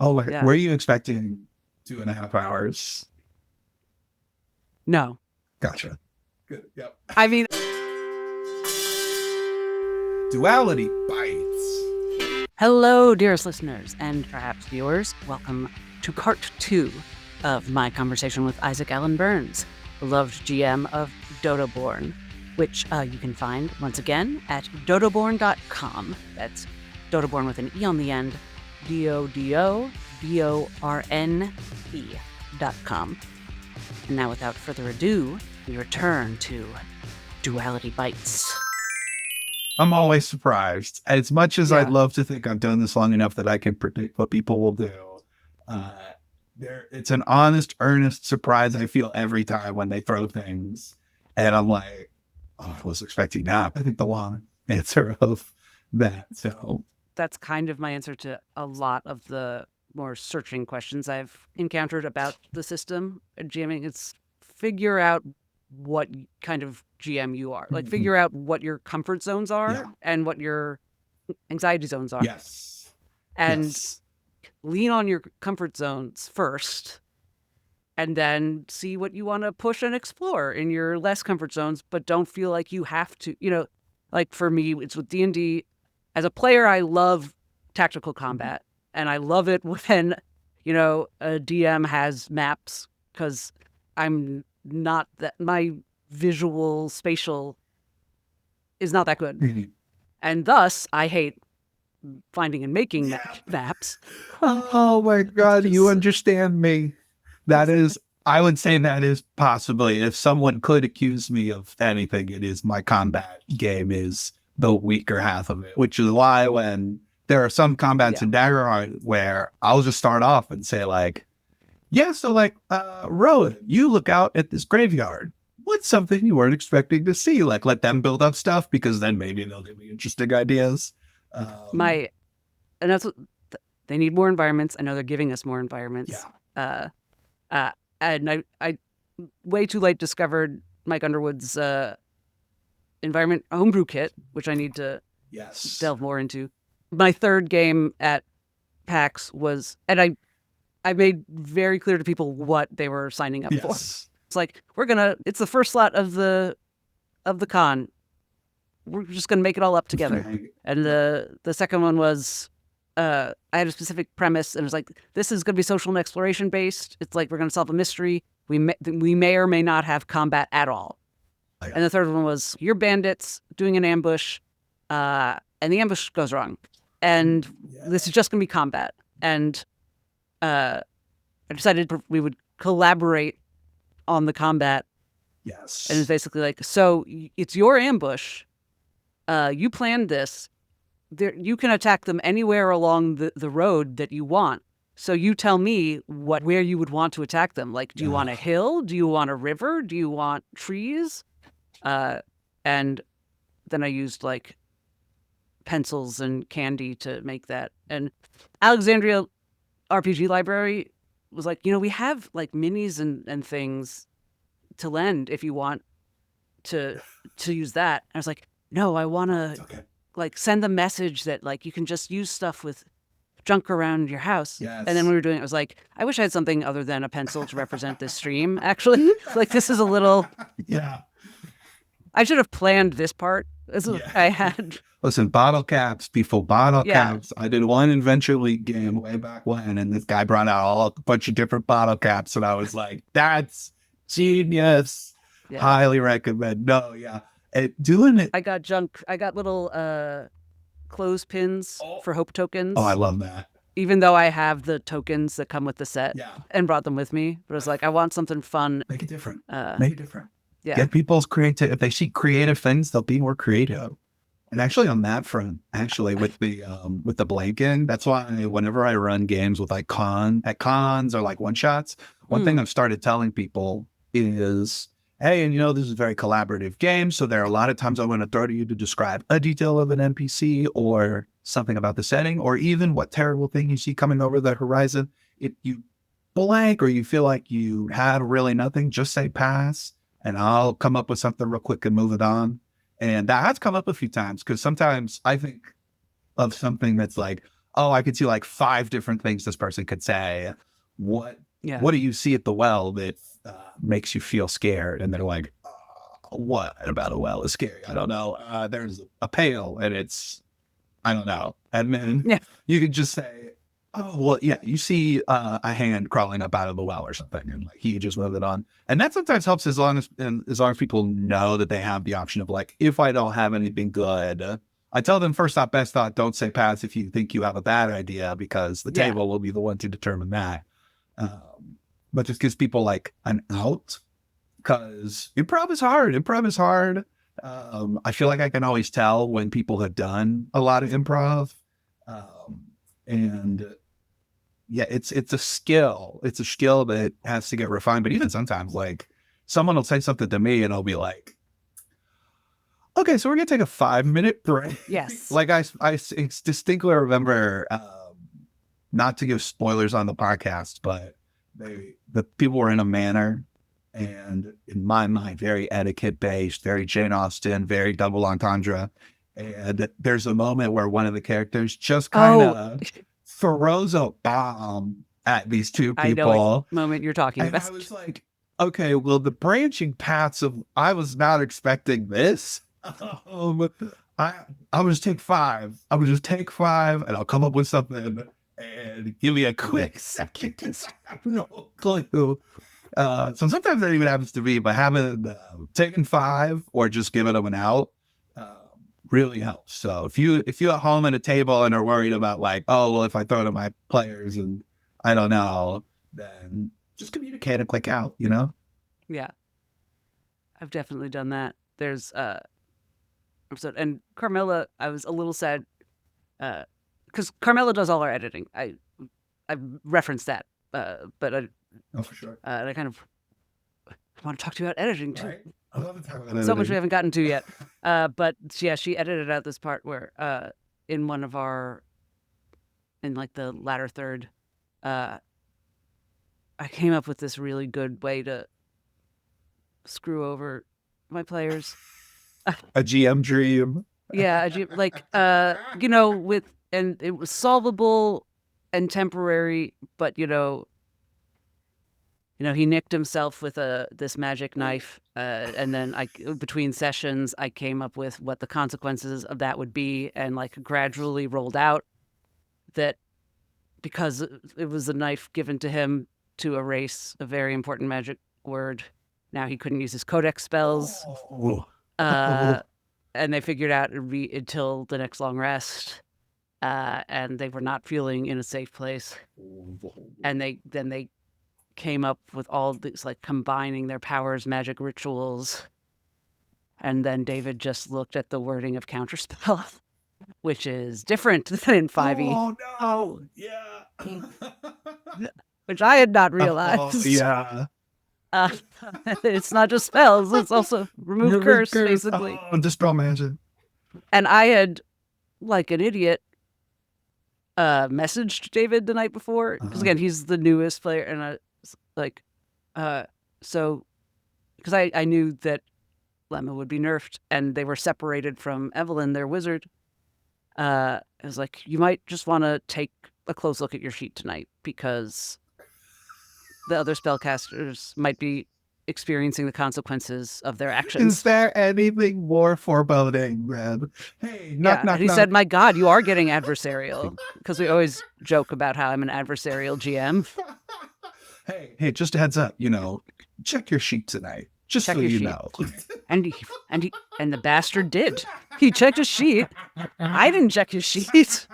Oh, Yeah. were you expecting 2.5 hours? No. Gotcha. Good. Yep. I mean, Duality bites. hello, dearest listeners and perhaps viewers. Welcome to part 2 of my conversation with Isaac Allen Burns, beloved GM of DODOBORN, which you can find once again at dodoborn.com. That's DODOBORN with an E on the end, DODOBORNE.com. And now, without further ado, we return to Duality Bites. I'm always surprised. As much as I'd Yeah. love to think I've done this long enough that I can predict what people will do, it's an honest, earnest surprise I feel every time when they throw things. And I'm like, oh, I was expecting that. I think the long answer of that. So That's kind of my answer to a lot of the more searching questions I've encountered about the system and GMing. It's figure out what kind of GM you are. Like, figure out what your comfort zones are Yeah. and what your anxiety zones are. yes. And Yes. lean on your comfort zones first, and then see what you want to push and explore in your less comfort zones, but don't feel like you have to, like for me, it's with D&D. As a player, I love tactical combat, and I love it when, a DM has maps, because I'm not that, my visual spatial is not that good. Mhm. And thus, I hate finding and making Yeah. maps. Oh my God, you understand me. That is, I would say that is possibly, if someone could accuse me of anything, it is my combat game is the weaker half of it, which is why when there are some combats in Daggerheart where I'll just start off and say like, yeah, so like, Rowan, you look out at this graveyard. What's something you weren't expecting to see? Like, let them build up stuff because then maybe they'll give me interesting ideas. And that's what they need, more environments. I know they're giving us more environments. Yeah. And I way too late discovered Mike Underwood's environment homebrew kit, which I need to Yes. delve more into. My third game at PAX was, and I made very clear to people what they were signing up for. Yes. It's like, it's the first slot of the con. We're just gonna make it all up together. And the second one was, I had a specific premise, and it was like, this is gonna be social and exploration based. It's like, we're gonna solve a mystery. We may or may not have combat at all. Yeah. And the third one was, you're bandits doing an ambush, and the ambush goes wrong, and this is just gonna be combat. And I decided we would collaborate on the combat. Yes. And it's basically like, so it's your ambush. You planned this. You can attack them anywhere along the road that you want. So you tell me where you would want to attack them. Like, do you want a hill? Do you want a river? Do you want trees? And then I used like pencils and candy to make that. And Alexandria RPG Library was like, we have like minis and things to lend if you want to use that. And I was like, no, I want to like send the message that like you can just use stuff with junk around your house. Yes. And then when we were doing it, I was like, I wish I had something other than a pencil to represent this stream. Actually, like, this is a little. Yeah. I should have planned this part. This is what I had. Listen, bottle caps, people, bottle caps. I did one Adventure League game way back when, and this guy brought out a bunch of different bottle caps, and I was like, that's genius. Yeah. Highly recommend. No, yeah. Doing it. I got junk. I got little clothespins for hope tokens. Oh, I love that. Even though I have the tokens that come with the set and brought them with me. But I was like, I want something fun. Make it different. Make it different. Yeah. Get people's creative. If they see creative things, they'll be more creative. And actually on that front, with the blanking, that's why whenever I run games with like cons or like one shots, one thing I've started telling people is, hey, and this is a very collaborative game. So there are a lot of times I want to throw to you to describe a detail of an NPC or something about the setting, or even what terrible thing you see coming over the horizon. If you blank or you feel like you had really nothing, just say pass, and I'll come up with something real quick and move it on. And that has come up a few times because sometimes I think of something that's like, oh, I could see like 5 different things this person could say. What Yeah. what do you see at the well that makes you feel scared? And they're like, what about a well is scary? I don't know. There's a pail and it's, I don't know. And then Yeah. you could just say, oh, well, yeah, you see a hand crawling up out of the well or something. And like, he just move it on. And that sometimes helps as long as people know that they have the option of like, if I don't have anything good, I tell them first thought, best thought, don't say pass if you think you have a bad idea, because the table will be the one to determine that. But just gives people like an out, because improv is hard. Improv is hard. I feel like I can always tell when people have done a lot of improv. And yeah, it's a skill. It's a skill that has to get refined. But even sometimes, like, someone will say something to me and I'll be like, okay, so we're going to take a 5-minute break. Yes. Like I distinctly remember, not to give spoilers on the podcast, but the people were in a manor, and in my mind, very etiquette based, very Jane Austen, very double entendre. And there's a moment where one of the characters just kind of throws a bomb at these two people. I know the moment you're talking about. I was like, okay, well, the branching paths of, I was not expecting this. I would just take 5. I would just take 5 and I'll come up with something, and give me a quick second. I have no clue. So sometimes that even happens to me, but having taken 5 or just giving them an out really helps. So if you at home at a table and are worried about like, oh, well, if I throw to my players and I don't know, then just communicate and click out, you know? Yeah. I've definitely done that. There's and Carmela, I was a little sad because Carmela does all our editing. I referenced that, but I, oh, for sure. And I kind of want to talk to you about editing too. Right? I love to talk about editing. So much we haven't gotten to yet. But yeah, she edited out this part where in one of our, in like the latter third, I came up with this really good way to screw over my players. A GM dream. Yeah, like you know, and it was solvable and temporary, but you know, he nicked himself with this magic knife, and then between sessions I came up with what the consequences of that would be, and like gradually rolled out that because it was a knife given to him to erase a very important magic word, now he couldn't use his codex spells. And they figured out it'd be until the next long rest, and they were not feeling in a safe place, and they came up with all these like combining their powers, magic rituals, and then David just looked at the wording of counterspell, which is different than in 5e. Oh no! Yeah. Which I had not realized. Oh, yeah. It's not just spells; it's also remove curse, basically. Oh, dispel magic. And I had, like an idiot, messaged David the night before, because again, he's the newest player, and I was like, so, because I knew that Lemma would be nerfed, and they were separated from Evelyn, their wizard. I was like, you might just want to take a close look at your sheet tonight, because the other spellcasters might be experiencing the consequences of their actions. Is there anything more foreboding, Red? Hey, knock. He said, my God, you are getting adversarial. Because we always joke about how I'm an adversarial GM. Hey, just a heads up, check your sheet tonight. Just check so you know. And the bastard did. He checked his sheet. I didn't check his sheet.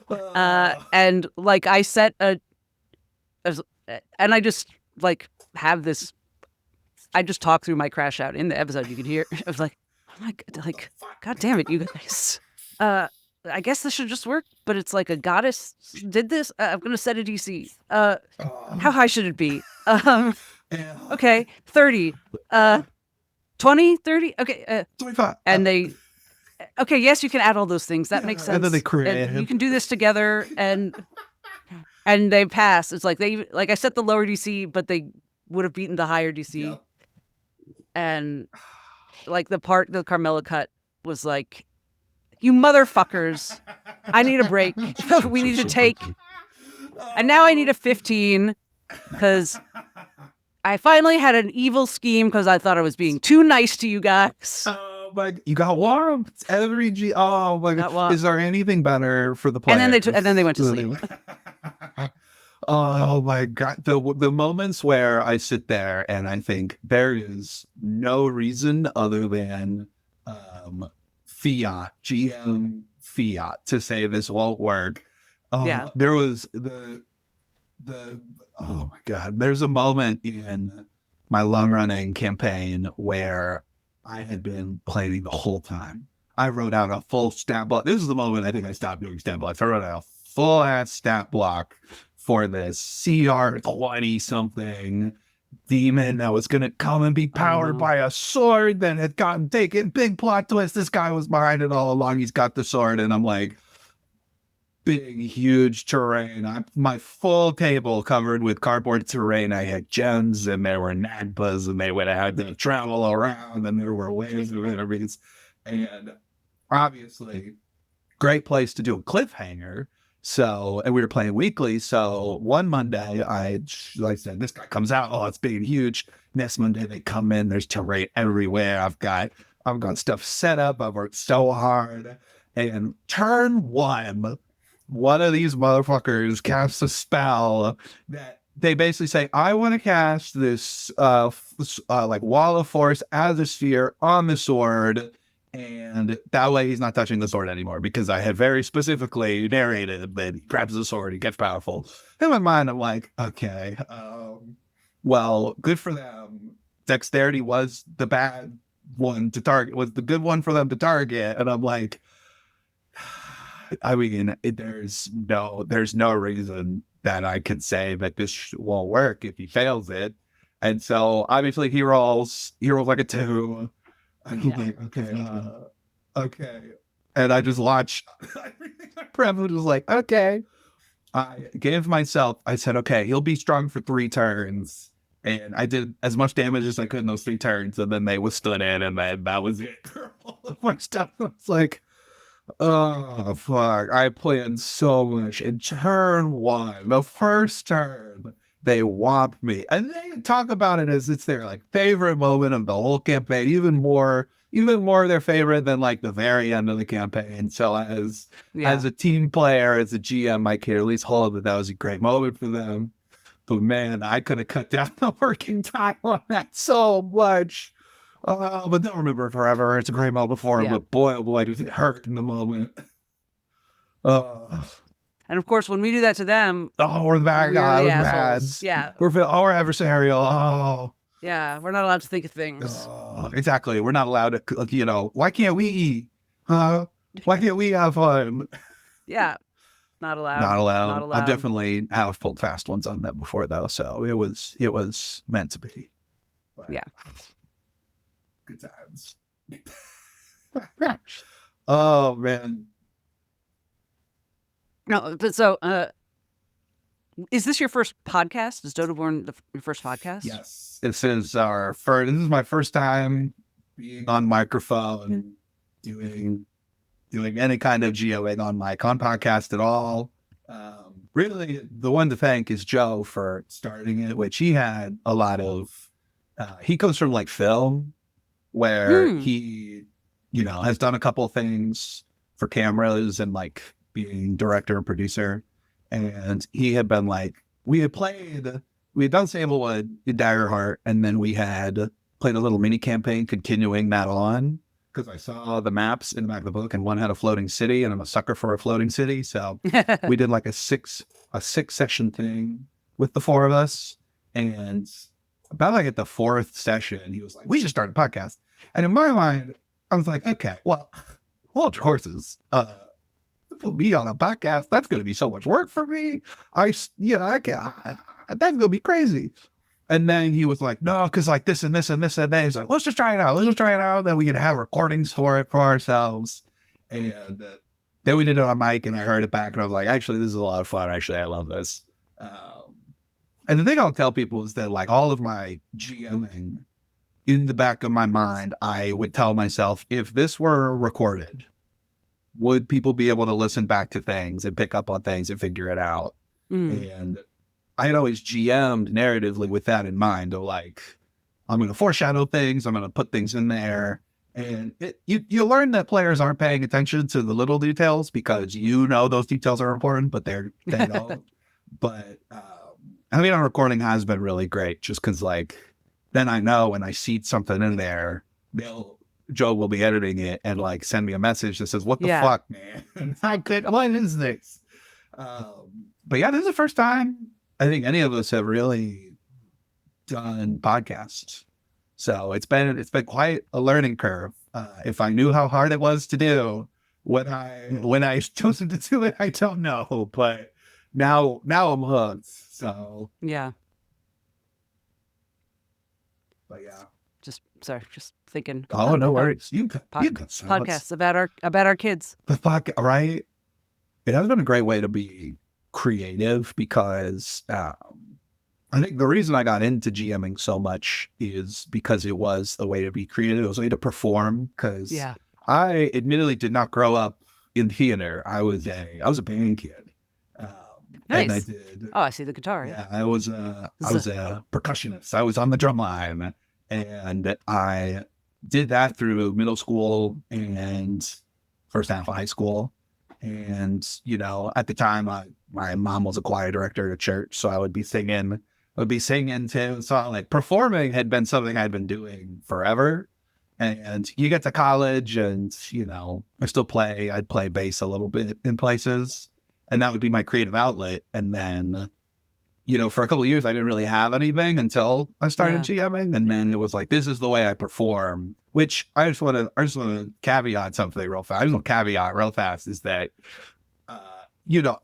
And like I set and I just like have this. I just talk through my crash out in the episode. You could hear. I was like, oh my God, like, God damn it, you guys. I guess this should just work, but it's like a goddess did this. I'm gonna set a DC. How high should it be? Okay, 30. 20, 30. Okay, 25. And okay, yes, you can add all those things. That makes sense. And then they create. You can do this together, and they pass. It's like I set the lower DC, but they would have beaten the higher DC. Yep. And like the part that Carmela cut was like, You motherfuckers. I need a break. We need to take. And now I need a 15 because I finally had an evil scheme because I thought I was being too nice to you guys. Oh my! You got warm. Every G. Oh my God! Is there anything better for the players? And then they went to sleep. Oh my God! The moments where I sit there and I think there is no reason other than fiat, GM fiat, to say this won't work. Yeah. There was the oh my God! There's a moment in my long running campaign where I had been planning the whole time. I wrote out a full stat block. This is the moment I think I stopped doing stat blocks. I wrote out a full ass stat block for this CR 20 something demon that was going to come and be powered by a sword that had gotten taken. Big plot twist. This guy was behind it all along. He's got the sword. And I'm like, big, huge terrain. My full table covered with cardboard terrain. I had gems and there were Nagpas and they would have had to travel around and there were waves of enemies. And obviously, great place to do a cliffhanger. So, and we were playing weekly. So one Monday, I said, this guy comes out. Oh, it's big and huge. Next Monday, they come in. There's terrain everywhere. I've got stuff set up. I've worked so hard. And turn one of these motherfuckers casts a spell that they basically say, I want to cast this like wall of force as a sphere on the sword. And that way he's not touching the sword anymore because I had very specifically narrated that he grabs the sword, he gets powerful. In my mind, I'm like, okay, well, good for them. Dexterity was the bad one to target, was the good one for them to target. And I'm like, I mean, there's no reason that I could say that this won't work if he fails it. And so obviously he rolls like a 2. I'm like, okay. And I just watched. My privilege was like, okay. I gave myself, I said, okay, he'll be strong for 3 turns. And I did as much damage as I could in those 3 turns. And then they withstood it. And then that was it. All of my stuff was like, oh, fuck. I planned so much. In turn 1, the first turn, they whopped me. And they talk about it as it's their like favorite moment of the whole campaign, even more their favorite than like the very end of the campaign. So as a team player, as a GM, I can at least hold that was a great moment for them. But man, I could have cut down the working time on that so much. But they'll remember it forever. It's a great moment for them, but boy, oh boy, does it hurt in the moment. And of course, when we do that to them, we're the bad guy. We're bad. Yeah. We're adversarial. Oh. Yeah, we're not allowed to think of things. Exactly. We're not allowed to, why can't we eat? Why can't we have fun? Yeah. Not allowed. Not allowed. I've definitely have pulled fast ones on them before though. So it was meant to be. But yeah. Good times. Oh man. No, but so is this your first podcast? Is Dodoborn your first podcast? Yes. This is my first time being on microphone, doing any kind of GOing on mic on podcast at all. Really, the one to thank is Joe for starting it, which he had a lot of. He comes from like film, where he, has done a couple of things for cameras and like being director and producer. And he had been like, we had done Sandalwood in Daggerheart, and then we had played a little mini campaign continuing that on, because I saw the maps in the back of the book and one had a floating city, and I'm a sucker for a floating city. So we did like a six session thing with the 4 of us. And about like at the 4th session, he was like, we should start a podcast. And in my mind, I was like, okay, well, hold your horses. Put me on a podcast, that's going to be so much work for me. I can't, that's going to be crazy. And then he was like, no, because like this and this and this and that. He's like, let's just try it out. Then we can have recordings for ourselves. And then we did it on mic, and I heard it back, and I was like, actually, this is a lot of fun. Actually, I love this. And the thing I'll tell people is that like all of my GMing, in the back of my mind, I would tell myself, if this were recorded, would people be able to listen back to things and pick up on things and figure it out? And I had always GM'd narratively with that in mind. Of like, I'm going to foreshadow things. I'm going to put things in there. And you learn that players aren't paying attention to the little details because those details are important, but they don't. But having on recording has been really great just because like, then I know when I see something in there, Joe will be editing it and like send me a message that says, what the fuck, man? What is this? But yeah, this is the first time I think any of us have really done podcasts. So it's been quite a learning curve. If I knew how hard it was to do when I chosen to do it, I don't know. But now I'm hooked. So yeah. But yeah. Just thinking. Oh, no worries. You got podcasts about our kids. The podcast, right? It has been a great way to be creative because I think the reason I got into GMing so much is because it was a way to be creative. It was a way to perform because I admittedly did not grow up in theater. I was a band kid. Nice. And I did. Oh, I see the guitar. Yeah, I was a percussionist. I was on the drum line, and I did that through middle school and first half of high school. And at the time, my mom was a choir director at church, so I would be singing too. So like performing had been something I'd been doing forever. And you get to college, and I still play. I'd play bass a little bit in places. And that would be my creative outlet. And then, for a couple of years, I didn't really have anything until I started GMing. And then it was like, this is the way I perform, which I just want to caveat something real fast. I just want to caveat real fast is that,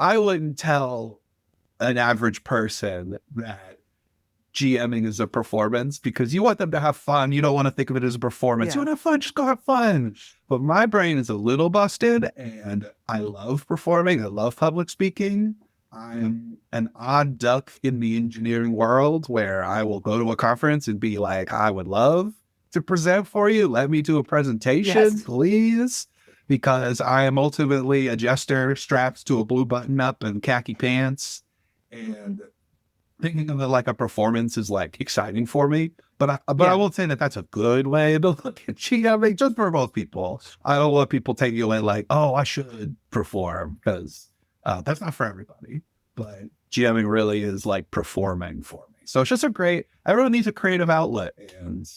I wouldn't tell an average person that GMing is a performance because you want them to have fun. You don't want to think of it as a performance. Yeah. You want to have fun, just go have fun. But my brain is a little busted and I love performing. I love public speaking. I'm an odd duck in the engineering world where I will go to a conference and be like, I would love to present for you. Let me do a presentation, please. Because I am ultimately a jester strapped to a blue button up and khaki pants. And thinking of it like a performance is like exciting for me, but I won't say that that's a good way to look at GMing just for most people. I don't want people taking away like, oh, I should perform because that's not for everybody. But GMing really is like performing for me. So it's just everyone needs a creative outlet. And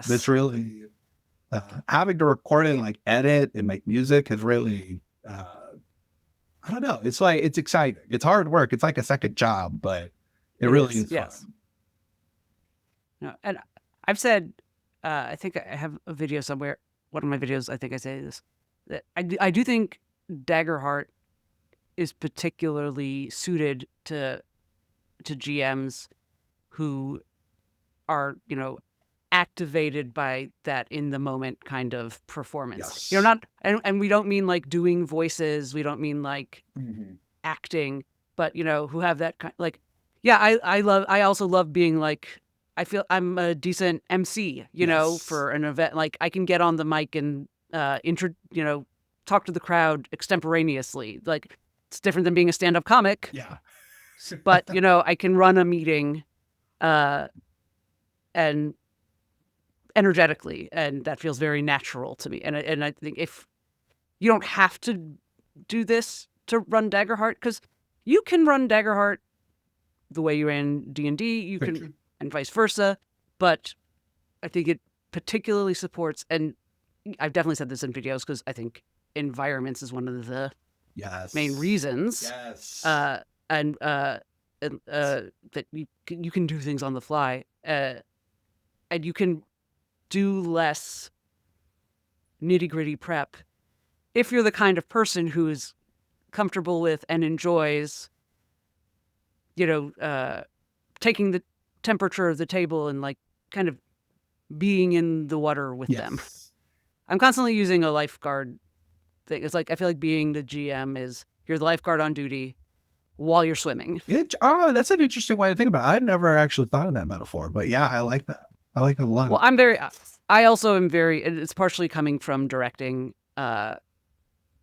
this really, having to record it and like edit and make music has really, I don't know. It's like, it's exciting. It's hard work. It's like a second job, but it really is fun. No, and I've said, I think I have a video somewhere. One of my videos, I think I say this, that I do think Daggerheart is particularly suited to GMs who are, activated by that in the moment kind of performance. Yes. And we don't mean like doing voices. We don't mean like acting, but who have that kind like. Yeah, I also love being like, I feel I'm a decent MC, for an event. Like I can get on the mic and talk to the crowd extemporaneously. Like it's different than being a stand-up comic. Yeah. But I can run a meeting and energetically, and that feels very natural to me. And I think if you don't have to do this to run Daggerheart, because you can run Daggerheart the way you ran D&D, you can, and vice versa. But I think it particularly supports, and I've definitely said this in videos because I think environments is one of the main reasons. Yes. And that you can do things on the fly, and you can do less nitty-gritty prep if you're the kind of person who is comfortable with and enjoys taking the temperature of the table and like kind of being in the water with them. I'm constantly using a lifeguard thing. It's like, I feel like being the GM is you're the lifeguard on duty while you're swimming. That's an interesting way to think about it. I'd never actually thought of that metaphor, but yeah, I like that. I like it a lot. Well, I also am very, it's partially coming from directing,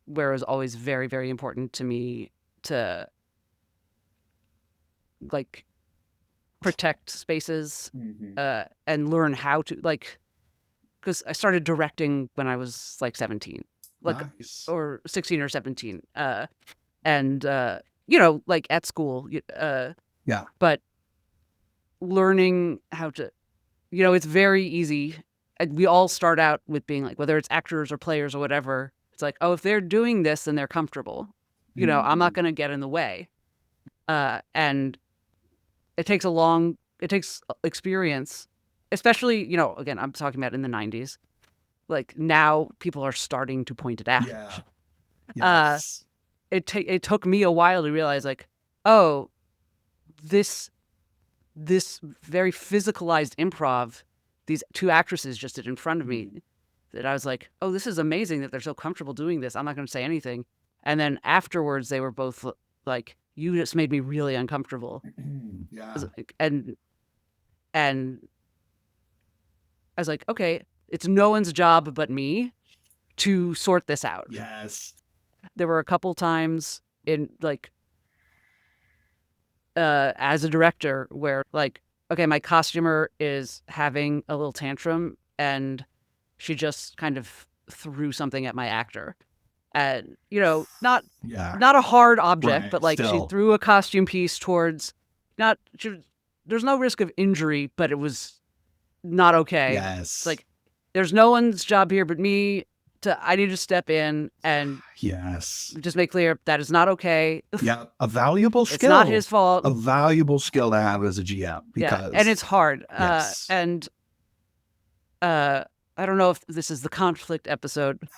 where it was always very, very important to me to like protect spaces and learn how to like, because I started directing when I was like 17, like Nice. or 16 or 17, and you know, like at school, Yeah. but learning how to, you know, it's very easy. We all start out with being like, whether it's actors or players or whatever, it's like, oh, if they're doing this, then they're comfortable. You know, I'm not going to get in the way. And it takes experience, especially, you know, again, I'm talking about in the 90s. Like now people are starting to point it out. Yeah. Yes. It took me a while to realize like, oh, this very physicalized improv these two actresses just did in front of me, that I was like, oh, this is amazing that they're so comfortable doing this. I'm not going to say anything. And then afterwards, they were both like, you just made me really uncomfortable. Yeah. And I was like, okay, it's no one's job but me to sort this out. Yes. There were a couple times in like, as a director where like, okay, my costumer is having a little tantrum and she just kind of threw something at my actor. And, you know, not a hard object, Right, but like still. she threw a costume piece towards there's no risk of injury, but it was not okay. Yes. Like there's no one's job here but me. I need to step in and just make clear that is not okay. Yeah, a valuable skill. It's not his fault. A valuable skill to have as a GM because and it's hard. Yes. And I don't know if this is the conflict episode,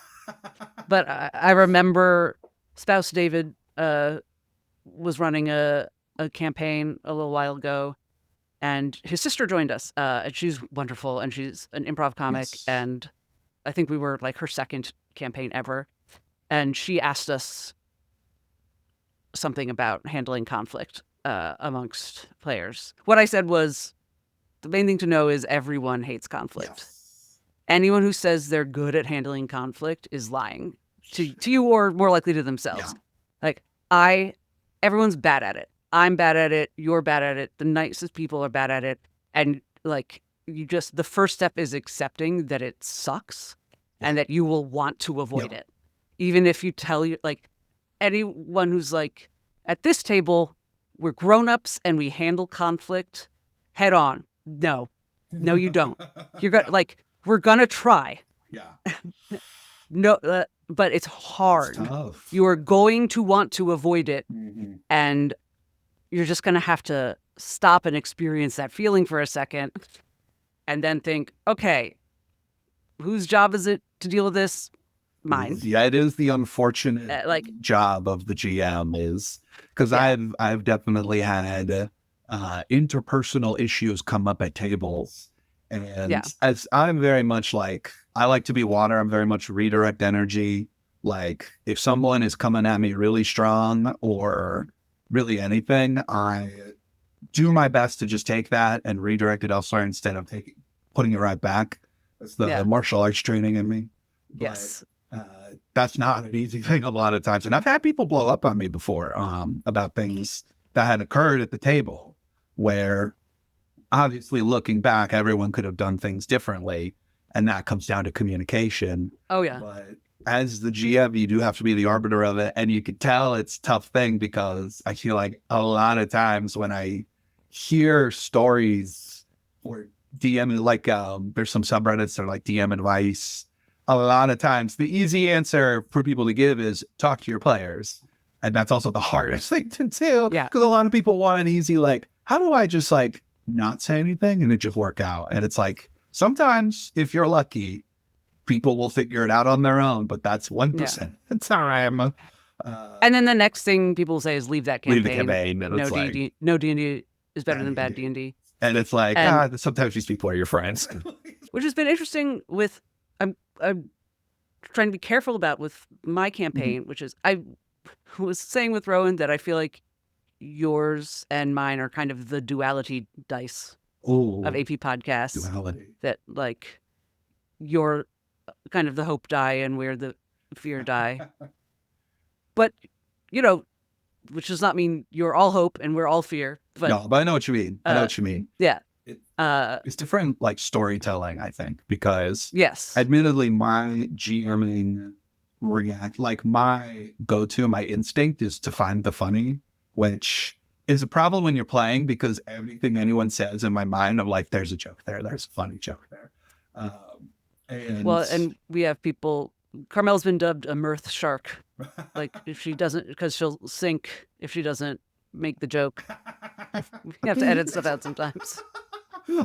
but I remember Spouse David was running a campaign a little while ago, and his sister joined us. And she's wonderful, and she's an improv comic, and I think we were like her second campaign ever. And she asked us something about handling conflict amongst players. What I said was, the main thing to know is everyone hates conflict. Yes. Anyone who says they're good at handling conflict is lying to you, or more likely to themselves. Yeah. Like everyone's bad at it. I'm bad at it. You're bad at it. The nicest people are bad at it. And like, the first step is accepting that it sucks and that you will want to avoid it. Even if you tell like anyone who's like, at this table, we're grown-ups and we handle conflict head on. No, you don't. You're gonna we're gonna try. Yeah. No, but it's hard. It's tough. You are going to want to avoid it, and you're just gonna have to stop and experience that feeling for a second, and then think, okay, whose job is it to deal with this? Mine. Yeah, it is the unfortunate job of the GM is because I've definitely had interpersonal issues come up at tables, and as I'm very much like, I like to be water. I'm very much redirect energy. Like if someone is coming at me really strong or really anything, I do my best to just take that and redirect it elsewhere instead of putting it right back. That's the martial arts training in me. Yes. That's not an easy thing a lot of times. And I've had people blow up on me before about things that had occurred at the table where obviously looking back, everyone could have done things differently. And that comes down to communication. Oh, yeah. But as the GM, you do have to be the arbiter of it. And you can tell it's a tough thing because I feel like a lot of times when I hear stories or DM, like there's some subreddits that are like DM advice. A lot of times the easy answer for people to give is talk to your players. And that's also the hardest thing to do. Yeah. Because a lot of people want an easy, like, how do I just like not say anything and it just work out? And it's like, sometimes if you're lucky, people will figure it out on their own, but that's 1%. It's all right. And then the next thing people say is leave that campaign. Leave the campaign. And it's like, no D&D is better than bad D&D. And it's like, sometimes these people are your friends. Which has been interesting with, I'm trying to be careful about with my campaign, which is, I was saying with Rowan that I feel like yours and mine are kind of the duality dice of AP podcasts. Duality. That like, you're kind of the hope die and we're the fear die. But, you know, which does not mean you're all hope and we're all fear. But No, but I know what you mean. I know what you mean. Yeah. It's different, like, storytelling, I think, because Yes. admittedly, my GMing my go-to, my instinct is to find the funny, which is a problem when you're playing because everything anyone says in my mind, I'm like, there's a joke there. There's a funny joke there. And we have people, Carmel's been dubbed a mirth shark. Like, if she doesn't, because she'll sink if she doesn't make the joke. We have to edit stuff out sometimes.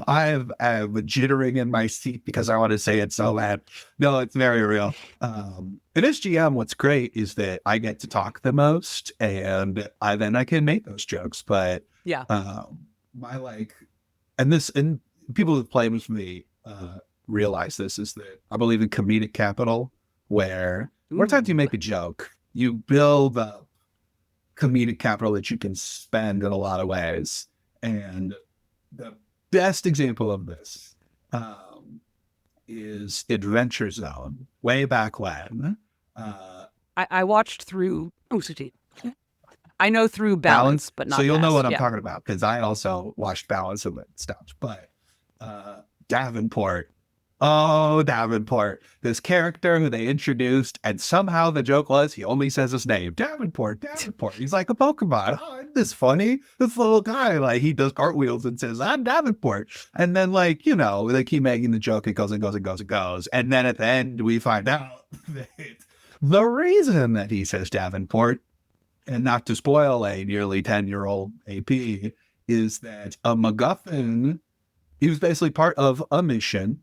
I have jittering in my seat because I want to say it so bad. No, it's very real. In SGM, what's great is that I get to talk the most, and I can make those jokes. But yeah, and people who play with me realize this is that I believe in comedic capital, where more times you make a joke, you build up comedic capital that you can spend in a lot of ways, and the best example of this is Adventure Zone. Way back when, I watched through. I know through Balance, but not. So you'll Past. know what I'm talking about because I also watched Balance and stuff. But Davenport. Oh, Davenport. This character who they introduced, and somehow the joke was he only says his name. Davenport. He's like a Pokemon. Oh, isn't this funny? This little guy, like, he does cartwheels and says, I'm Davenport. And then, like, you know, they keep making the joke. It goes and goes and goes and goes. And then at the end, we find out that the reason that he says Davenport, and not to spoil a nearly 10-year-old AP, is that a MacGuffin, he was basically part of a mission.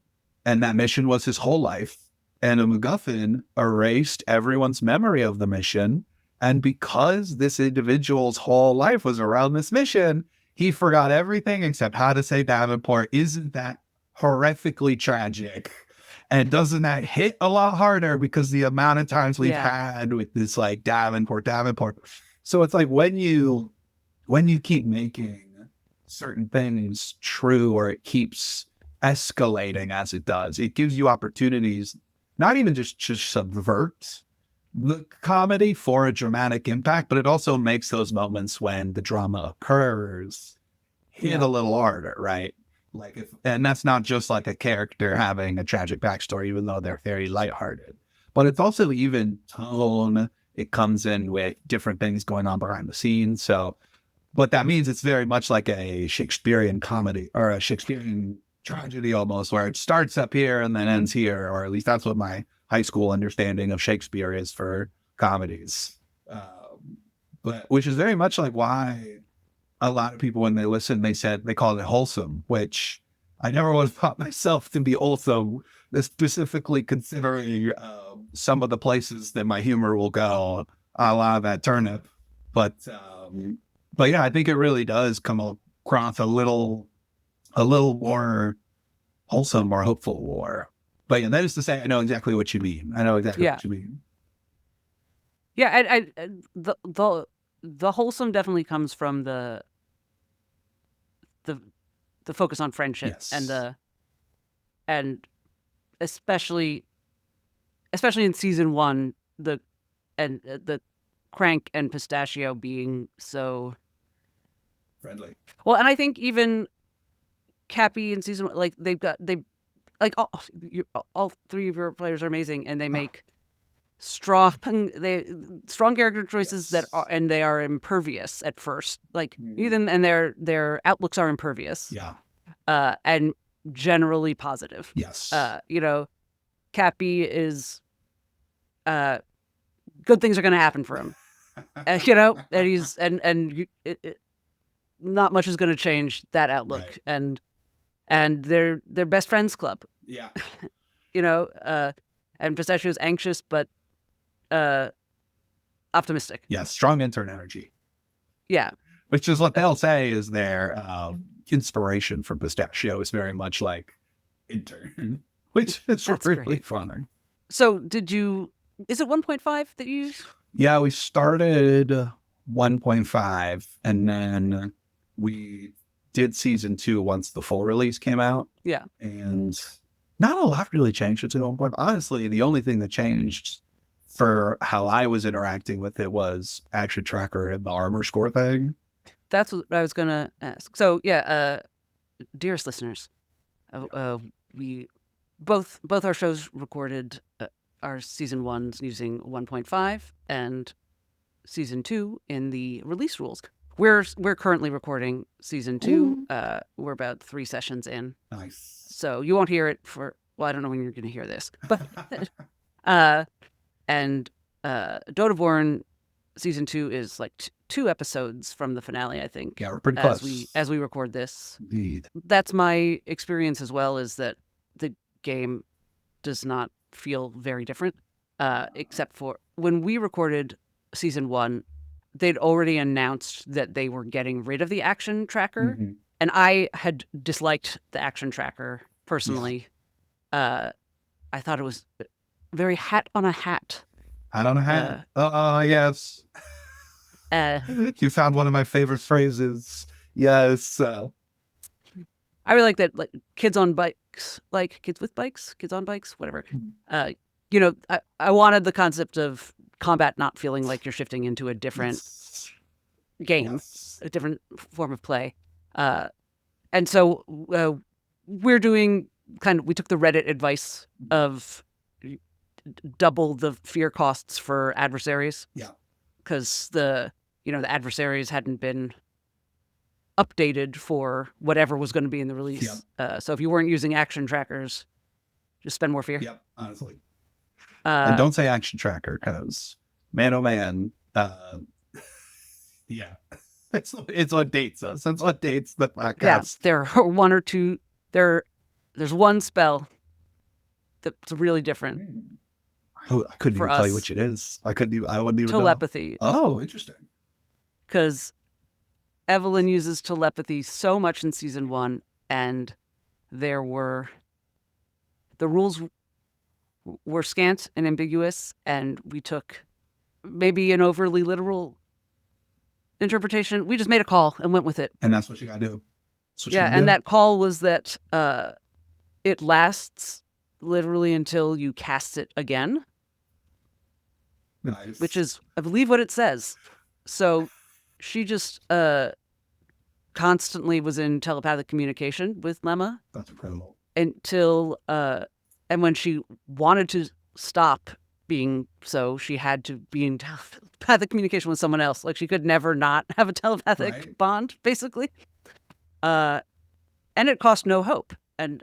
And that mission was his whole life. And a MacGuffin erased everyone's memory of the mission. And because this individual's whole life was around this mission, he forgot everything except how to say Davenport. Isn't that horrifically tragic? And doesn't that hit a lot harder because the amount of times we've had with this, like, Davenport. So it's like when you keep making certain things true, or it keeps escalating as it does, it gives you opportunities not even just to subvert the comedy for a dramatic impact, but it also makes those moments when the drama occurs hit a little harder, right? Like, and that's not just like a character having a tragic backstory, even though they're very lighthearted, but it's also even tone. It comes in with different things going on behind the scenes. So what that means, it's very much like a Shakespearean comedy or a Shakespearean tragedy almost, where it starts up here and then ends here, or at least that's what my high school understanding of Shakespeare is for comedies. But which is very much like why a lot of people, when they listen, they call it wholesome, which I never would have thought myself to be wholesome, specifically considering some of the places that my humor will go, a la that turnip. But yeah, I think it really does come across a little more wholesome, more hopeful, but yeah, that is to say, I know exactly what you mean. What you mean. Yeah, the wholesome definitely comes from the focus on friendship, and especially in season 1, the Crank and Pistachio being so friendly. Well, and I think even Cappy in season 1, like all 3 of your players are amazing, and they make strong character choices that are, and they are impervious at first, like even, and their outlooks are impervious, and generally positive. You know, Cappy is good things are going to happen for him. You know, and he's not much is going to change that outlook, and they're best friends club. You know, and Pistachio's anxious but optimistic. Strong intern energy. Which is what they'll say is their inspiration for Pistachio is very much like intern, which is really fun. So is it 1.5 that you use? Yeah, we started 1.5, and then we did season 2 once the full release came out. And not a lot really changed to 1.5. Honestly, the only thing that changed for how I was interacting with it was action tracker and the armor score thing. That's what I was gonna ask. So yeah, dearest listeners, we both our shows recorded our season 1s using 1.5 and season 2 in the release rules. We're currently recording season 2. We're about 3 sessions in. Nice. So you won't hear it for, well, I don't know when you're going to hear this, but and Dodoborn season 2 is like 2 episodes from the finale, I think. Yeah, we're pretty close. As we record this. Indeed. That's my experience as well, is that the game does not feel very different, except for when we recorded season 1, they'd already announced that they were getting rid of the action tracker. Mm-hmm. And I had disliked the action tracker personally. Yeah. I thought it was very hat on a hat. Hat on a hat. Yes. You found one of my favorite phrases. Yes. I really like that, like kids on bikes, like kids with bikes, kids on bikes, whatever. You know, I wanted the concept of combat not feeling like you're shifting into a different game, a different form of play. And so we're doing we took the Reddit advice of double the fear costs for adversaries. Yeah. Because the adversaries hadn't been updated for whatever was going to be in the release. Yeah. So if you weren't using action trackers, just spend more fear. Yep, honestly. And don't say action tracker, because man, oh man, yeah, it's what dates us. It's what dates the podcast. Yeah, there are one or two. There's one spell that's really different. I couldn't even tell you which it is. I wouldn't even telepathy. Know. Oh, interesting. Because Evelyn uses telepathy so much in season 1, and the rules were scant and ambiguous, and we took maybe an overly literal interpretation. We just made a call and went with it. And that's what you gotta do. And that call was that it lasts literally until you cast it again. Nice. Which is, I believe, what it says. So she just constantly was in telepathic communication with Lemma. That's incredible. Until, and when she wanted to stop being so, she had to be in telepathic communication with someone else. Like, she could never not have a telepathic bond, basically. And it cost no hope. And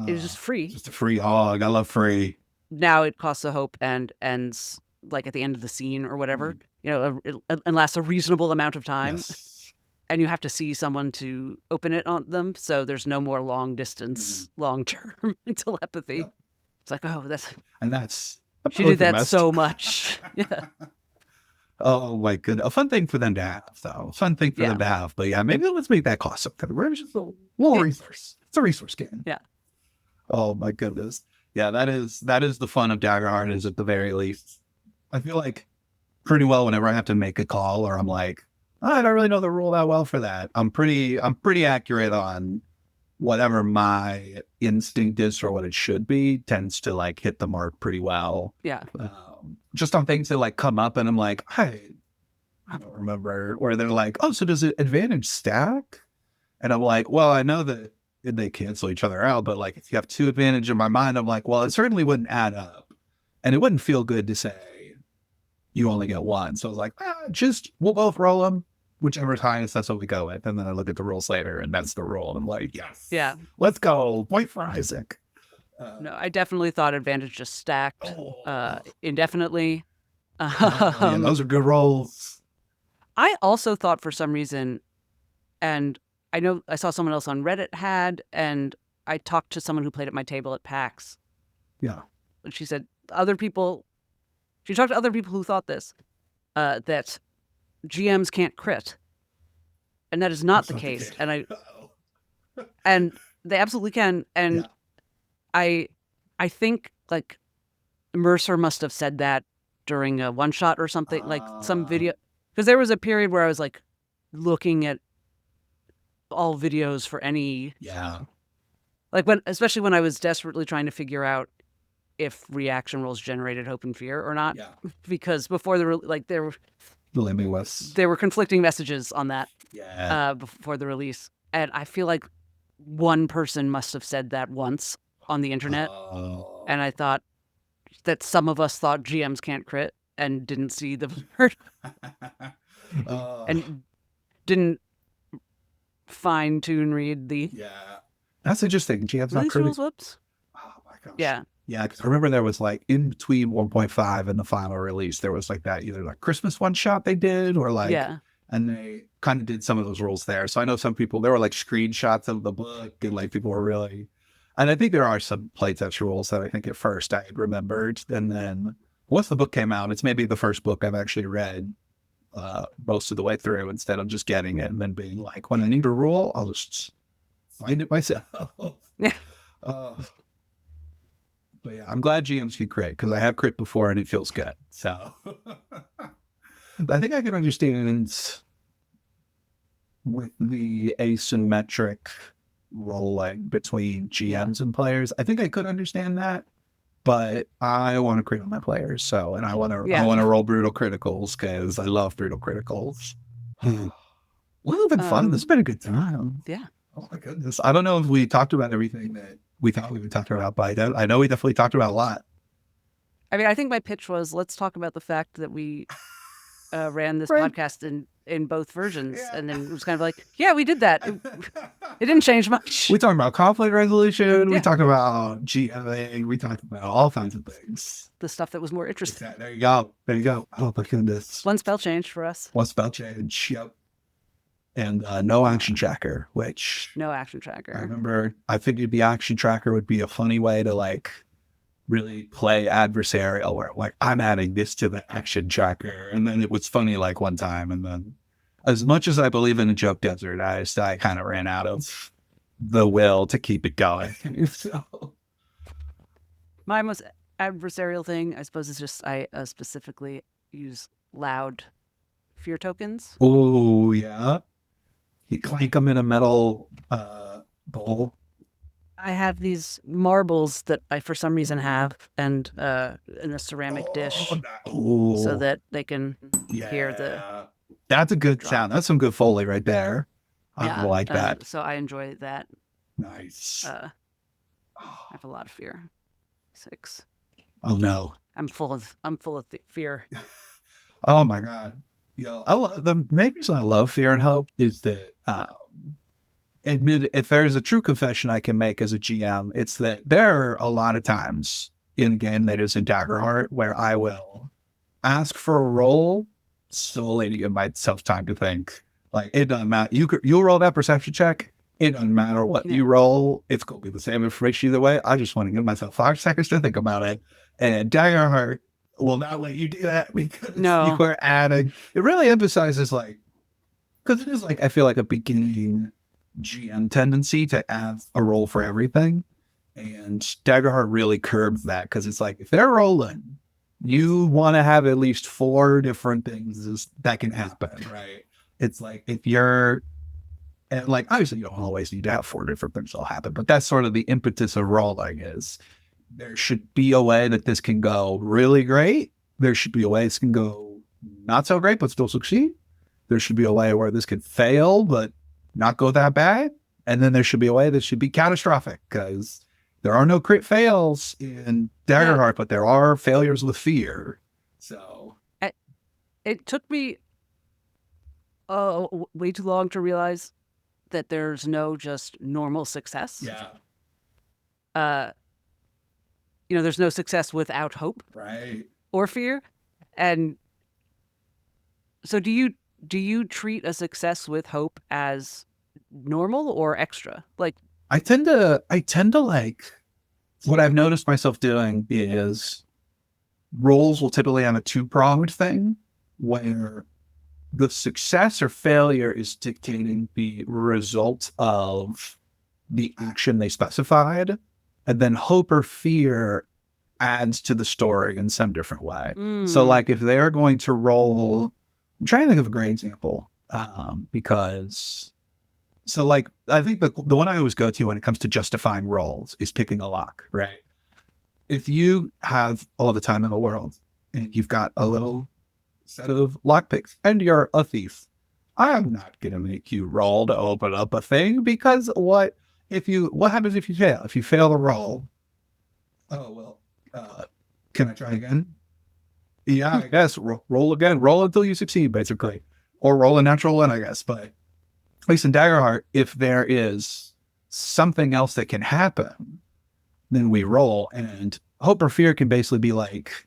it was just free. Just a free hog. I love free. Now it costs a hope and ends like at the end of the scene or whatever, and lasts a reasonable amount of time. Yes. And you have to see someone to open it on them. So there's no more long distance, long-term telepathy. Yep. It's like, that's she did that so much. Yeah. Oh my goodness. A fun thing for them to have, though. Fun thing for them to have. But yeah, maybe let's make that cost something. We're just a little resource. It's a resource game. Yeah. Oh my goodness. Yeah, that is the fun of Daggerheart, is at the very least. I feel like pretty well whenever I have to make a call, or I'm like, I don't really know the rule that well for that. I'm pretty accurate on whatever my instinct is for what it should be. Tends to like hit the mark pretty well. Yeah. Just on things that like come up and I'm like, I don't remember. Or they're like, oh, so does it advantage stack? And I'm like, well, I know that they cancel each other out, but like if you have 2 advantage in my mind, I'm like, well, it certainly wouldn't add up. And it wouldn't feel good to say you only get 1. So I was like, we'll both roll them. Whichever's highest, that's what we go with. And then I look at the rules later, and that's the rule. And I'm like, yes. Yeah. Let's go. Point for Isaac. No, I definitely thought advantage just stacked indefinitely. Yeah, those are good rolls. I also thought for some reason, and I know I saw someone else on Reddit had, and I talked to someone who played at my table at PAX. Yeah. And she said she talked to other people who thought this, that GMs can't crit. And that is not the case. And they absolutely can. And I think like Mercer must have said that during a one shot or something, like some video, because there was a period where I was like looking at all videos for any, like especially when I was desperately trying to figure out if reaction rolls generated hope and fear or not. Yeah. Because before there were conflicting messages on that before the release, and I feel like one person must have said that once on the internet, and I thought that some of us thought GMs can't crit and didn't see the word and didn't fine tune read the That's interesting. GMs not critting. Whoops. Oh my gosh. Yeah. Yeah, because I remember there was like in between 1.5 and the final release, there was like that either like Christmas one shot they did or like, and they kind of did some of those rules there. So I know some people, there were like screenshots of the book and like people were really, and I think there are some playtest rules that I think at first I had remembered. And then once the book came out, it's maybe the first book I've actually read most of the way through instead of just getting it and then being like, when I need a rule, I'll just find it myself. Yeah. But yeah, I'm glad GMs can crit because I have crit before and it feels good. So I think I can understand with the asymmetric rolling between GMs and players. I think I could understand that, but I want to crit on my players. So, and I want to roll brutal criticals because I love brutal criticals. Well, it's been fun. This has been a good time. Yeah. Oh my goodness. I don't know if we talked about everything that we thought we would talk about, but I know we definitely talked about a lot. I mean, I think my pitch was, let's talk about the fact that we ran this podcast in both versions. Yeah. And then it was kind of like, yeah, we did that. It didn't change much. We talked about conflict resolution. We talked about GMA. We talked about all kinds of things. The stuff that was more interesting. There you go. Oh my goodness. One spell change for us. One spell change. Yep. And no action tracker, which... No action tracker. I remember, I figured the action tracker would be a funny way to, like, really play adversarial, where, like, I'm adding this to the action tracker. And then it was funny, like, one time. And then, as much as I believe in a joke desert, I kind of ran out of the will to keep it going. So. My most adversarial thing, I suppose, is just I specifically use loud fear tokens. Oh, yeah. You clank them in a metal bowl. I have these marbles that I, for some reason, have, and in a ceramic dish, so that they can hear the. That's a good sound. That's some good Foley right there. I like that. So I enjoy that. Nice. I have a lot of fear. 6. Oh no. I'm full of fear. Oh my God. The main reason I love Fear and Hope is that if there's a true confession I can make as a GM, it's that there are a lot of times in a game that is in Daggerheart where I will ask for a roll solely to give myself time to think. Like, it doesn't matter. You'll roll that perception check. It doesn't matter what you roll. It's going to be the same information either way. I just want to give myself 5 seconds to think about it. And Daggerheart will not let you do that because you are adding. It really emphasizes, like, because it is like, I feel like a beginning GM tendency to add a roll for everything. And Daggerheart really curbs that because it's like, if they're rolling, you want to have at least 4 different things that can happen, right? It's like, if you're, and like, obviously you don't always need to have 4 different things that'll happen, but that's sort of the impetus of rolling is, there should be a way that this can go really great. There should be a way this can go not so great, but still succeed. There should be a way where this could fail, but not go that bad. And then there should be a way that should be catastrophic because there are no crit fails in Daggerheart, but there are failures with fear. So it took me way too long to realize that there's no just normal success. Yeah. There's no success without hope, right, or fear. And so do you treat a success with hope as normal or extra? Like, I tend to like, what I've noticed myself doing is rolls will typically have a 2-pronged thing where the success or failure is dictating the result of the action they specified. And then hope or fear adds to the story in some different way. So like if they're going to roll, I'm trying to think of a great example because, so like, I think the one I always go to when it comes to justifying rolls is picking a lock, right? if you have all the time in the world and you've got a little set of lockpicks and you're a thief, I'm not going to make you roll to open up a thing because what happens if you fail? If you fail the roll, oh, well, can I try again? Yeah, I guess roll again, roll until you succeed, basically, or roll a natural one, I guess. But at least in Daggerheart, if there is something else that can happen, then we roll. And hope or fear can basically be like,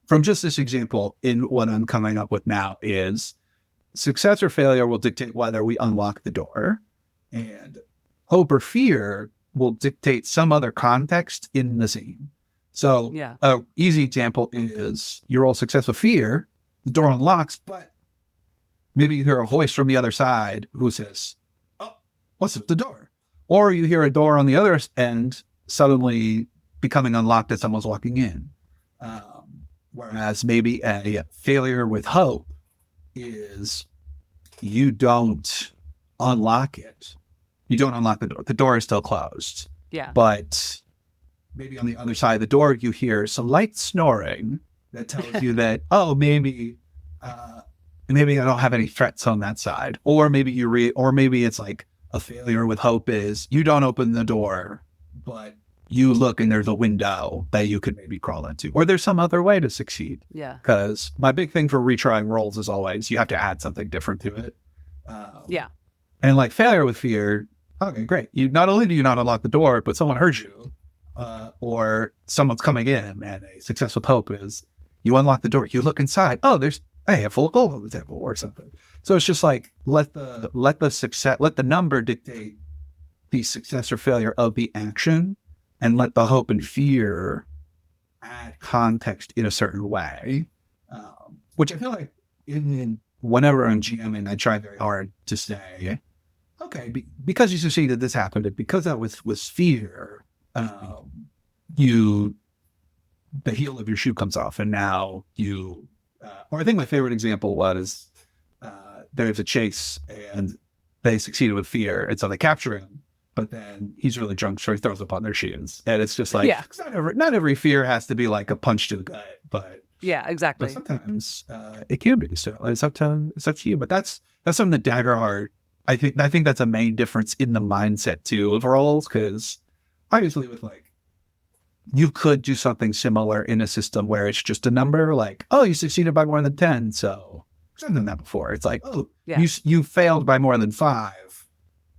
from just this example, in what I'm coming up with now is success or failure will dictate whether we unlock the door, and hope or fear will dictate some other context in the scene. So an easy example is you roll success with fear, the door unlocks, but maybe you hear a voice from the other side who says, oh, what's at the door? Or you hear a door on the other end suddenly becoming unlocked as someone's walking in. Whereas maybe a failure with hope is you don't unlock it. You don't unlock the door. The door is still closed. Yeah. But maybe on the other side of the door, you hear some light snoring that tells you that, oh, maybe I don't have any threats on that side. Or maybe or maybe it's like a failure with hope is you don't open the door, but you look and there's a window that you could maybe crawl into, or there's some other way to succeed. Yeah. Because my big thing for retrying rolls is always you have to add something different to it. And like failure with fear, okay, great. You not only do you not unlock the door, but someone heard you, or someone's coming in. And a success with hope is you unlock the door, you look inside. Oh, there's a handful of gold on the table or something. So it's just like let the number dictate the success or failure of the action, and let the hope and fear add context in a certain way, which I feel like whenever I'm GMing, I try very hard to say, okay, because you succeeded, this happened, and because that was fear, the heel of your shoe comes off, and now or I think my favorite example was there's a chase, and they succeeded with fear, and so they capture him. But then he's really drunk, so he throws up on their shoes. And it's just like, not every fear has to be like a punch to the gut, but yeah, exactly. But sometimes it can be. So it's up to you. But that's something that Daggerheart, I think that's a main difference in the mindset too of rolls, because obviously with like, you could do something similar in a system where it's just a number, like, oh, you succeeded by more than 10, so I've done that before. It's like, oh, you failed by more than 5.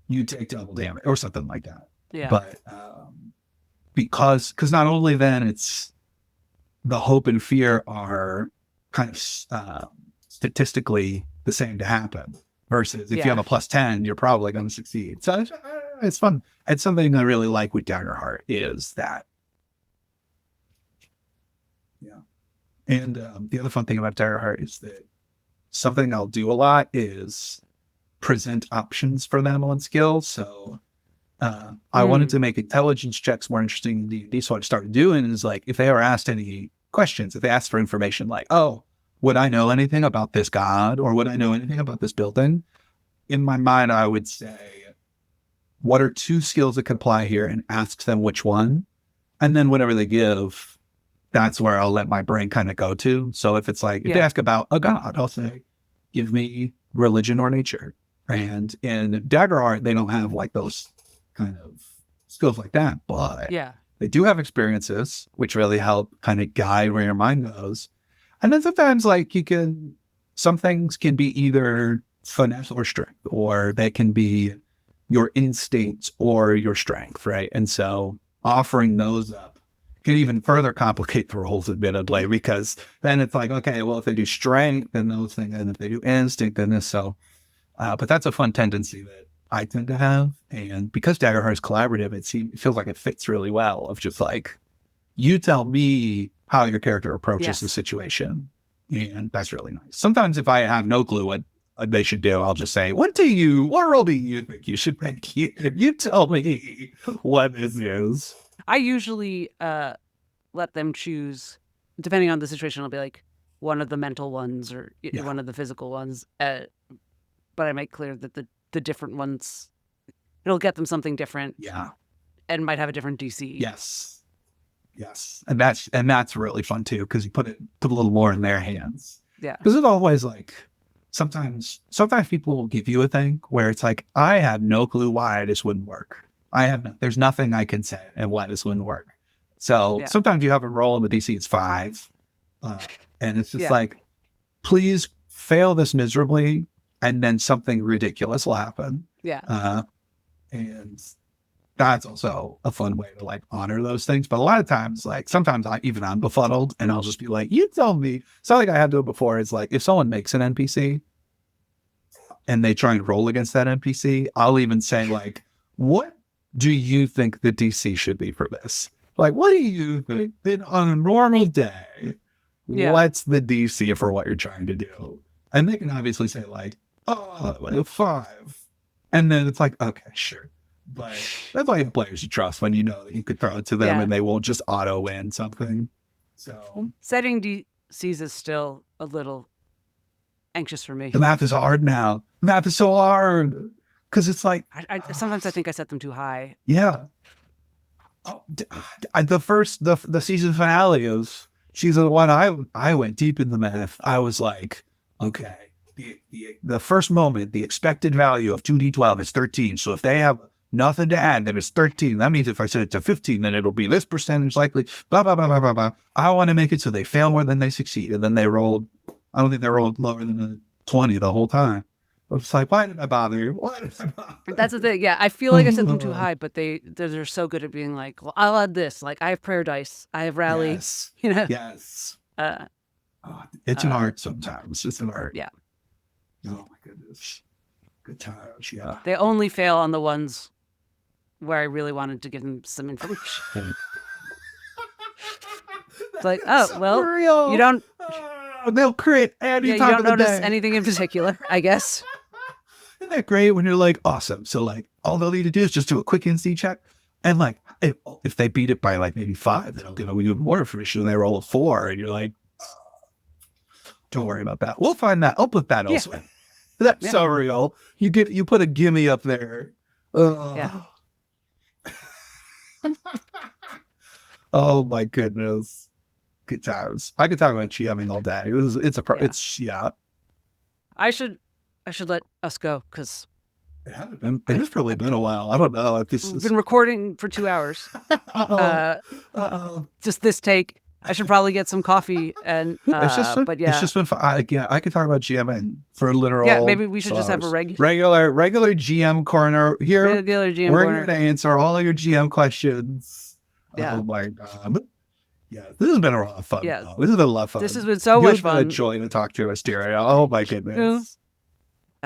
You take double damage or something like that. Yeah. But because not only then it's the hope and fear are kind of statistically the same to happen, versus if you have a +10, you're probably going to succeed. So it's fun. It's something I really like with Daggerheart is that. Yeah. And the other fun thing about Daggerheart is that something I'll do a lot is present options for them on skills. So I wanted to make intelligence checks more interesting in D&D. So what I started doing is like, if they are asked any questions, if they ask for information like, oh, would I know anything about this god? Or would I know anything about this building? In my mind, I would say, what are 2 skills that could apply here, and ask them which one. And then whatever they give, that's where I'll let my brain kind of go to. So if it's like, if they ask about a god, I'll say, give me religion or nature. And in Daggerheart, they don't have like those kind of skills like that, but they do have experiences, which really help kind of guide where your mind goes. And then sometimes like some things can be either finesse or strength, or they can be your instincts or your strength, right? And so offering those up can even further complicate the roles admittedly, because then it's like, okay, well, if they do strength, then those things, and if they do instinct, then this, so. But that's a fun tendency that I tend to have. And because Daggerheart is collaborative, it feels like it fits really well of just like, you tell me how your character approaches the situation. And that's really nice. Sometimes if I have no clue what they should do, I'll just say, what role do you think you should make? You tell me what this is. I usually let them choose, depending on the situation. I'll be like, one of the mental ones or one of the physical ones. But I make clear that the different ones, it'll get them something different. Yeah. And might have a different DC. Yes. Yes, and that's really fun too because you put a little more in their hands. Yeah. Because it's always like sometimes people will give you a thing where it's like I have no clue why this wouldn't work. There's nothing I can say and why this wouldn't work. So sometimes you have a roll in the DC, it's 5, and it's just like, please fail this miserably, and then something ridiculous will happen. Yeah. And that's also a fun way to like honor those things. But a lot of times, like sometimes I'm befuddled and I'll just be like, you tell me. Something I had to do before is like, if someone makes an NPC and they try and roll against that NPC, I'll even say like, what do you think the DC should be for this? Like, what do you think that on a normal day, what's the DC for what you're trying to do? And they can obviously say like, oh, 5. And then it's like, okay, sure. But that's why players you trust when you know that you could throw it to them and they won't just auto win something. So setting DCs is still a little anxious for me. The math is hard now. The math is so hard because it's like sometimes I think I set them too high. Yeah. Oh, the season finale of season 1, I went deep in the math. I was like, okay, the first moment, the expected value of 2d12 is 13. So if they have nothing to add, then it's 13. That means if I set it to 15, then it'll be this percentage likely, blah, blah, blah, blah, blah, blah. I want to make it so they fail more than they succeed. And then they rolled, I don't think they rolled lower than a 20 the whole time. It's like, why did I bother you? Why did I bother you? That's the thing. Yeah, I feel like I set them too high, but they're so good at being like, well, I'll add this. Like, I have prayer dice. I have rally. Yes. You know? Yes. It's an art sometimes. It's an art. Yeah. Oh, my goodness. Good times, yeah. They only fail on the ones where I really wanted to give them some information. It's like, oh, well, real. You don't... they'll create any you time don't of the notice day. anything in particular, I guess. Isn't that great when you're like, awesome. So like, all they'll need to do is just do a quick NC check. And like, if they beat it by like maybe 5, then I'll give them even more information. And they roll a 4 and you're like, don't worry about that. We'll find that. I'll put that elsewhere. That's so real. You put a gimme up there. Yeah. Oh my goodness. Good times. I could talk about GMing all day. I should let us go because it's probably been a while. I don't know if this we've been recording for 2 hours. Just this take. I should probably get some coffee and but yeah, it's just been fun. I could talk about GMing for literal. Yeah, maybe we should just have a regular GM corner here. Regular GM We're corner. going to answer all of your GM questions. Yeah. Oh my god. Yeah, this has been a lot of fun. Yeah, this has been a lot of fun. This has been so much fun. It's been a joy to talk to Asteria. Oh my goodness.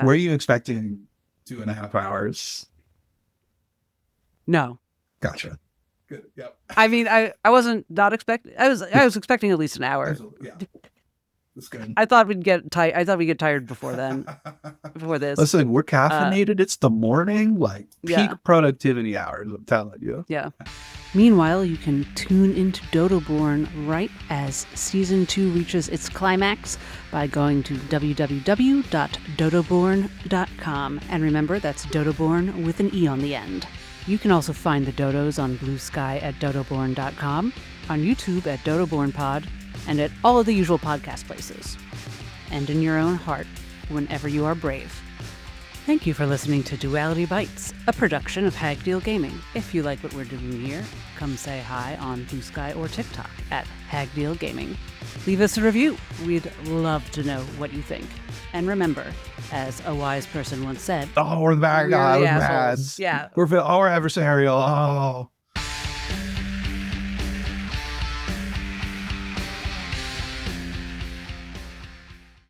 Were you expecting 2.5 hours? No. Gotcha. Good. Yep. I mean, I wasn't not expecting. I was expecting at least an hour. Yeah. That's good. I thought we'd get tired. I thought we'd get tired before then. Before this. Listen, we're caffeinated. It's the morning, like peak productivity hours. I'm telling you. Yeah. Meanwhile, you can tune into Dodoborn right as Season 2 reaches its climax by going to www.dodoborn.com. And remember, that's Dodoborn with an E on the end. You can also find the Dodos on Blue Sky at dodoborn.com, on YouTube at DodobornPod, and at all of the usual podcast places. And in your own heart, whenever you are brave. Thank you for listening to Duality Bites, a production of Hagdeal Gaming. If you like what we're doing here, come say hi on Blue Sky or TikTok at Hagdeal Gaming. Leave us a review. We'd love to know what you think. And remember, as a wise person once said, we're the bad guy. We're assholes. Yeah. We're adversarial. Oh.